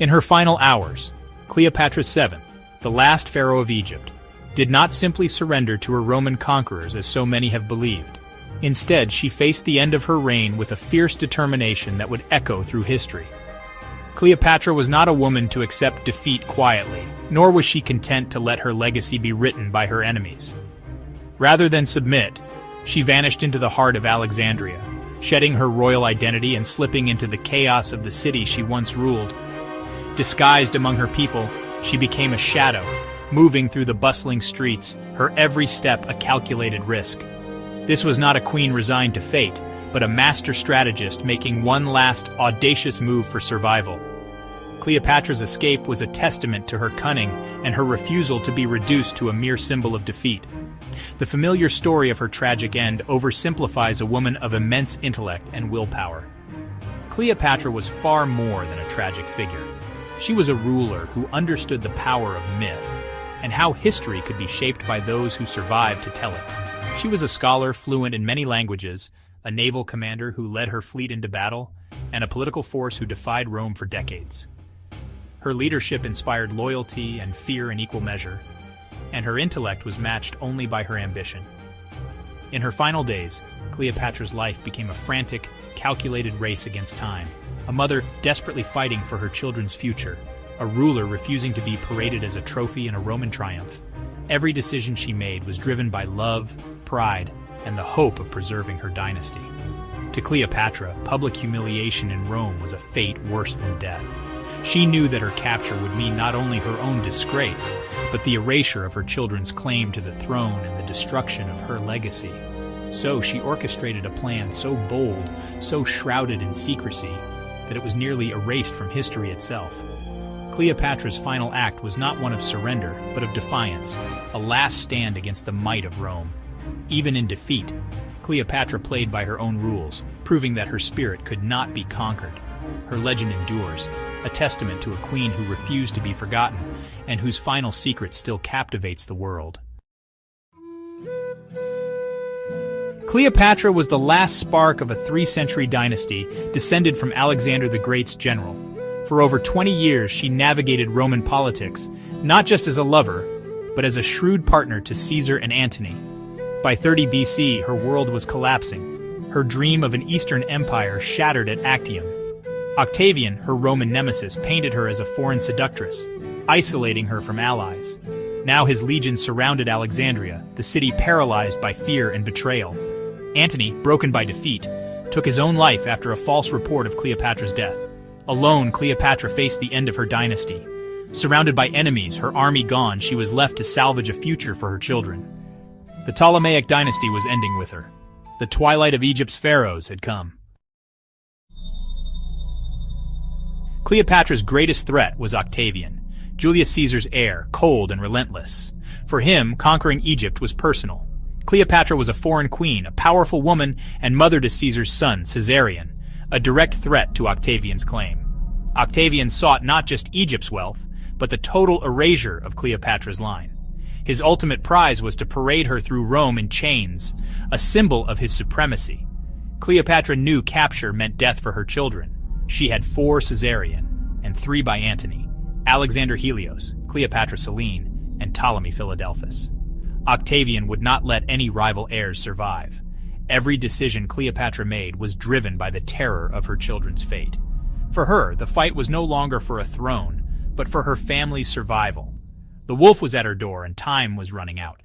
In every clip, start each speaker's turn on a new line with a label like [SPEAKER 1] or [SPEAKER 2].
[SPEAKER 1] In her final hours, Cleopatra VII, the last pharaoh of Egypt, did not simply surrender to her Roman conquerors as so many have believed. Instead, she faced the end of her reign with a fierce determination that would echo through history. Cleopatra was not a woman to accept defeat quietly, nor was she content to let her legacy be written by her enemies. Rather than submit, she vanished into the heart of Alexandria, shedding her royal identity and slipping into the chaos of the city she once ruled. Disguised among her people, she became a shadow, moving through the bustling streets, her every step a calculated risk. This was not a queen resigned to fate, but a master strategist making one last audacious move for survival. Cleopatra's escape was a testament to her cunning and her refusal to be reduced to a mere symbol of defeat. The familiar story of her tragic end oversimplifies a woman of immense intellect and willpower. Cleopatra was far more than a tragic figure. She was a ruler who understood the power of myth and how history could be shaped by those who survived to tell it. She was a scholar fluent in many languages, a naval commander who led her fleet into battle, and a political force who defied Rome for decades. Her leadership inspired loyalty and fear in equal measure, and her intellect was matched only by her ambition. In her final days, Cleopatra's life became a frantic, calculated race against time, a mother desperately fighting for her children's future, a ruler refusing to be paraded as a trophy in a Roman triumph. Every decision she made was driven by love, pride, and the hope of preserving her dynasty. To Cleopatra, public humiliation in Rome was a fate worse than death. She knew that her capture would mean not only her own disgrace, but the erasure of her children's claim to the throne and the destruction of her legacy. So she orchestrated a plan so bold, so shrouded in secrecy, that it was nearly erased from history itself. Cleopatra's final act was not one of surrender, but of defiance, a last stand against the might of Rome. Even in defeat, Cleopatra played by her own rules, proving that her spirit could not be conquered. Her legend endures, a testament to a queen who refused to be forgotten and whose final secret still captivates the world. Cleopatra was the last spark of a 3-century dynasty descended from Alexander the Great's general. For over 20 years, she navigated Roman politics, not just as a lover, but as a shrewd partner to Caesar and Antony. By 30 BC, her world was collapsing, her dream of an Eastern empire shattered at Actium. Octavian, her Roman nemesis, painted her as a foreign seductress, isolating her from allies. Now his legions surrounded Alexandria, the city paralyzed by fear and betrayal. Antony, broken by defeat, took his own life after a false report of Cleopatra's death. Alone, Cleopatra faced the end of her dynasty. Surrounded by enemies, her army gone, she was left to salvage a future for her children. The Ptolemaic dynasty was ending with her. The twilight of Egypt's pharaohs had come. Cleopatra's greatest threat was Octavian, Julius Caesar's heir, cold and relentless. For him, conquering Egypt was personal. Cleopatra was a foreign queen, a powerful woman, and mother to Caesar's son, Caesarion, a direct threat to Octavian's claim. Octavian sought not just Egypt's wealth, but the total erasure of Cleopatra's line. His ultimate prize was to parade her through Rome in chains, a symbol of his supremacy. Cleopatra knew capture meant death for her children. She had 4 Caesarion, and 3 by Antony, Alexander Helios, Cleopatra Selene, and Ptolemy Philadelphus. Octavian would not let any rival heirs survive. Every decision Cleopatra made was driven by the terror of her children's fate. For her, the fight was no longer for a throne, but for her family's survival. The wolf was at her door and time was running out.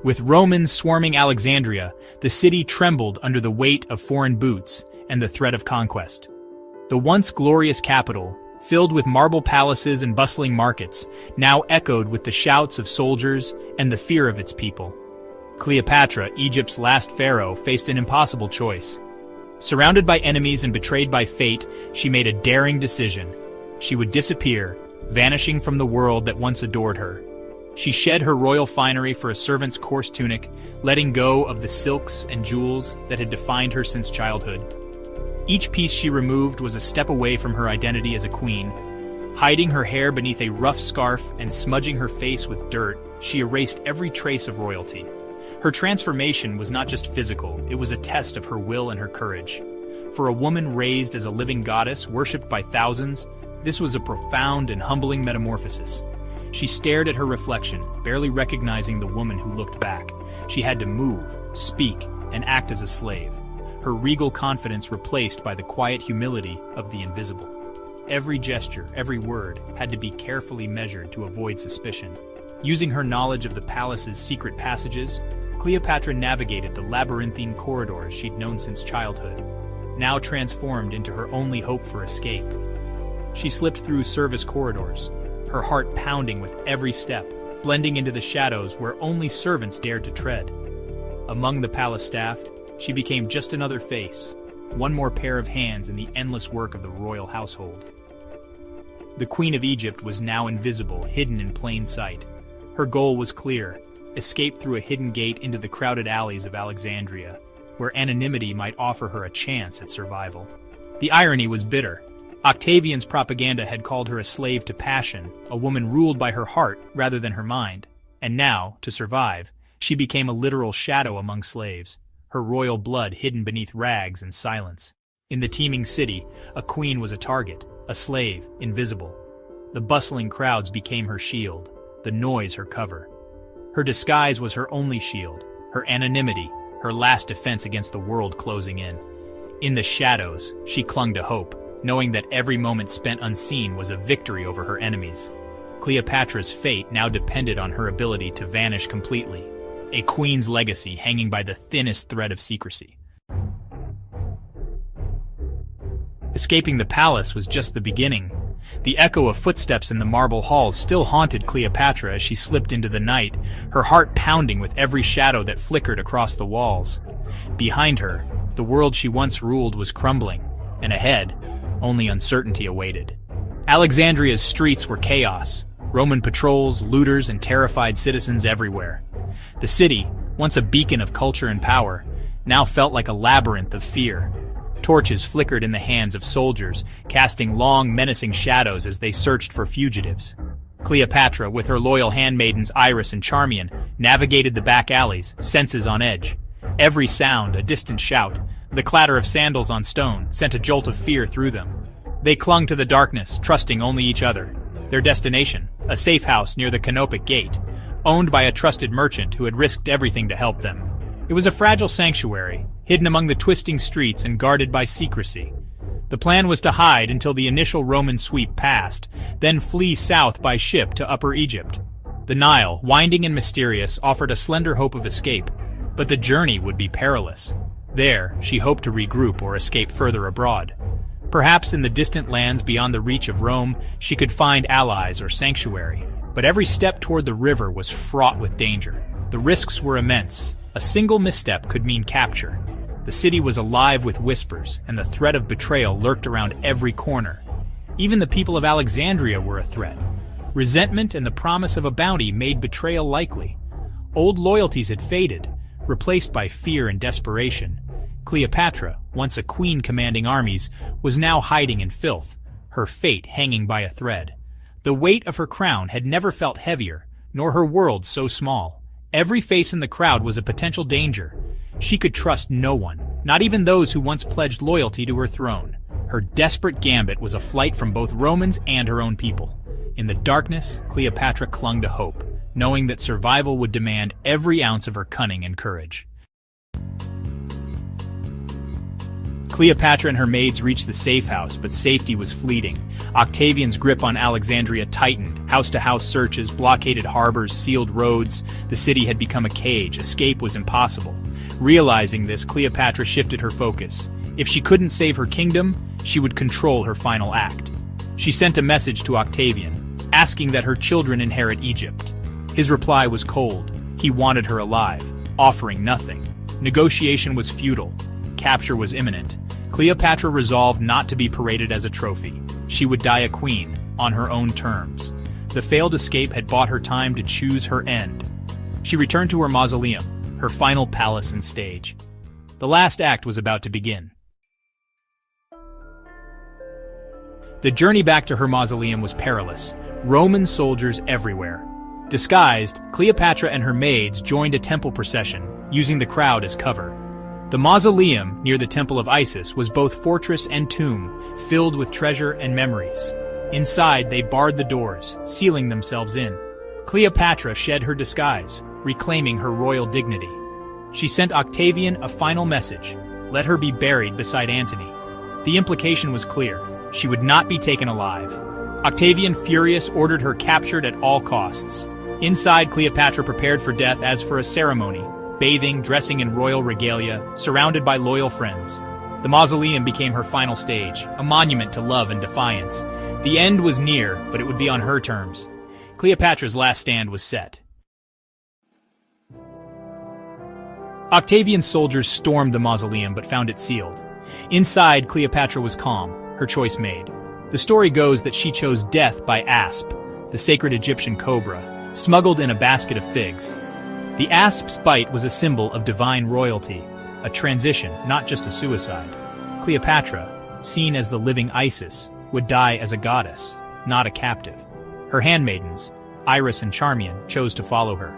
[SPEAKER 1] With Romans swarming Alexandria, the city trembled under the weight of foreign boots and the threat of conquest. The once glorious capital, filled with marble palaces and bustling markets, now echoed with the shouts of soldiers and the fear of its people. Cleopatra, Egypt's last pharaoh, faced an impossible choice. Surrounded by enemies and betrayed by fate, she made a daring decision. She would disappear, vanishing from the world that once adored her. She shed her royal finery for a servant's coarse tunic, letting go of the silks and jewels that had defined her since childhood. Each piece she removed was a step away from her identity as a queen. Hiding her hair beneath a rough scarf and smudging her face with dirt, she erased every trace of royalty. Her transformation was not just physical, it was a test of her will and her courage. For a woman raised as a living goddess, worshipped by thousands, this was a profound and humbling metamorphosis. She stared at her reflection, barely recognizing the woman who looked back. She had to move, speak, and act as a slave, her regal confidence replaced by the quiet humility of the invisible. Every gesture, every word, had to be carefully measured to avoid suspicion. Using her knowledge of the palace's secret passages, Cleopatra navigated the labyrinthine corridors she'd known since childhood, now transformed into her only hope for escape. She slipped through service corridors, her heart pounding with every step, blending into the shadows where only servants dared to tread. Among the palace staff, she became just another face, one more pair of hands in the endless work of the royal household. The Queen of Egypt was now invisible, hidden in plain sight. Her goal was clear: escape through a hidden gate into the crowded alleys of Alexandria, where anonymity might offer her a chance at survival. The irony was bitter. Octavian's propaganda had called her a slave to passion, a woman ruled by her heart rather than her mind. And now, to survive, she became a literal shadow among slaves, her royal blood hidden beneath rags and silence. In the teeming city, a queen was a target, a slave, invisible. The bustling crowds became her shield, the noise her cover. Her disguise was her only shield, her anonymity, her last defense against the world closing in. In the shadows, she clung to hope, knowing that every moment spent unseen was a victory over her enemies. Cleopatra's fate now depended on her ability to vanish completely, a queen's legacy hanging by the thinnest thread of secrecy. Escaping the palace was just the beginning. The echo of footsteps in the marble halls still haunted Cleopatra as she slipped into the night, her heart pounding with every shadow that flickered across the walls. Behind her, the world she once ruled was crumbling, and ahead, only uncertainty awaited. Alexandria's streets were chaos, Roman patrols, looters, and terrified citizens everywhere. The city, once a beacon of culture and power, now felt like a labyrinth of fear. Torches flickered in the hands of soldiers, casting long, menacing shadows as they searched for fugitives. Cleopatra, with her loyal handmaidens Iris and Charmian, navigated the back alleys, senses on edge. Every sound, a distant shout, the clatter of sandals on stone, sent a jolt of fear through them. They clung to the darkness, trusting only each other. Their destination, a safe house near the Canopic Gate, owned by a trusted merchant who had risked everything to help them. It was a fragile sanctuary, hidden among the twisting streets and guarded by secrecy. The plan was to hide until the initial Roman sweep passed, then flee south by ship to Upper Egypt. The Nile, winding and mysterious, offered a slender hope of escape, but the journey would be perilous. There, she hoped to regroup or escape further abroad. Perhaps in the distant lands beyond the reach of Rome, she could find allies or sanctuary. But every step toward the river was fraught with danger. The risks were immense. A single misstep could mean capture. The city was alive with whispers, and the threat of betrayal lurked around every corner. Even the people of Alexandria were a threat. Resentment and the promise of a bounty made betrayal likely. Old loyalties had faded, replaced by fear and desperation. Cleopatra, once a queen commanding armies, was now hiding in filth, her fate hanging by a thread. The weight of her crown had never felt heavier, nor her world so small. Every face in the crowd was a potential danger. She could trust no one, not even those who once pledged loyalty to her throne. Her desperate gambit was a flight from both Romans and her own people. In the darkness, Cleopatra clung to hope, knowing that survival would demand every ounce of her cunning and courage. Cleopatra and her maids reached the safe house, but safety was fleeting. Octavian's grip on Alexandria tightened. House-to-house searches, blockaded harbors, sealed roads. The city had become a cage. Escape was impossible. Realizing this, Cleopatra shifted her focus. If she couldn't save her kingdom, she would control her final act. She sent a message to Octavian, asking that her children inherit Egypt. His reply was cold. He wanted her alive, offering nothing. Negotiation was futile. Capture was imminent. Cleopatra resolved not to be paraded as a trophy. She would die a queen, on her own terms. The failed escape had bought her time to choose her end. She returned to her mausoleum, her final palace and stage. The last act was about to begin. The journey back to her mausoleum was perilous. Roman soldiers everywhere. Disguised, Cleopatra and her maids joined a temple procession, using the crowd as cover. The mausoleum, near the Temple of Isis, was both fortress and tomb, filled with treasure and memories. Inside, they barred the doors, sealing themselves in. Cleopatra shed her disguise, reclaiming her royal dignity. She sent Octavian a final message: let her be buried beside Antony. The implication was clear: she would not be taken alive. Octavian, furious, ordered her captured at all costs. Inside, Cleopatra prepared for death as for a ceremony, bathing, dressing in royal regalia, surrounded by loyal friends. The mausoleum became her final stage, a monument to love and defiance. The end was near, but it would be on her terms. Cleopatra's last stand was set. Octavian's soldiers stormed the mausoleum but found it sealed. Inside, Cleopatra was calm, her choice made. The story goes that she chose death by asp, the sacred Egyptian cobra, smuggled in a basket of figs. The asp's bite was a symbol of divine royalty, a transition, not just a suicide. Cleopatra, seen as the living Isis, would die as a goddess, not a captive. Her handmaidens, Iris and Charmian, chose to follow her.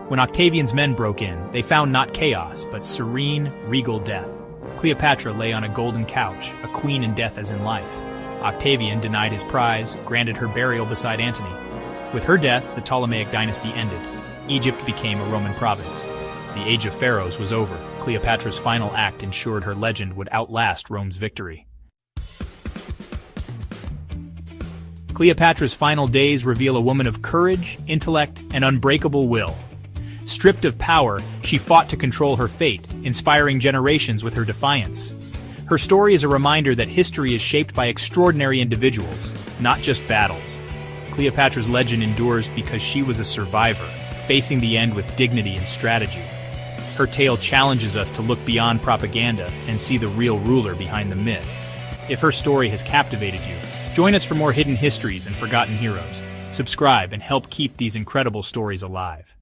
[SPEAKER 1] When Octavian's men broke in, they found not chaos, but serene, regal death. Cleopatra lay on a golden couch, a queen in death as in life. Octavian denied his prize, granted her burial beside Antony. With her death, the Ptolemaic dynasty ended. Egypt became a Roman province. The age of pharaohs was over. Cleopatra's final act ensured her legend would outlast Rome's victory. Cleopatra's final days reveal a woman of courage, intellect, and unbreakable will. Stripped of power, she fought to control her fate, inspiring generations with her defiance. Her story is a reminder that history is shaped by extraordinary individuals, not just battles. Cleopatra's legend endures because she was a survivor, facing the end with dignity and strategy. Her tale challenges us to look beyond propaganda and see the real ruler behind the myth. If her story has captivated you, join us for more hidden histories and forgotten heroes. Subscribe and help keep these incredible stories alive.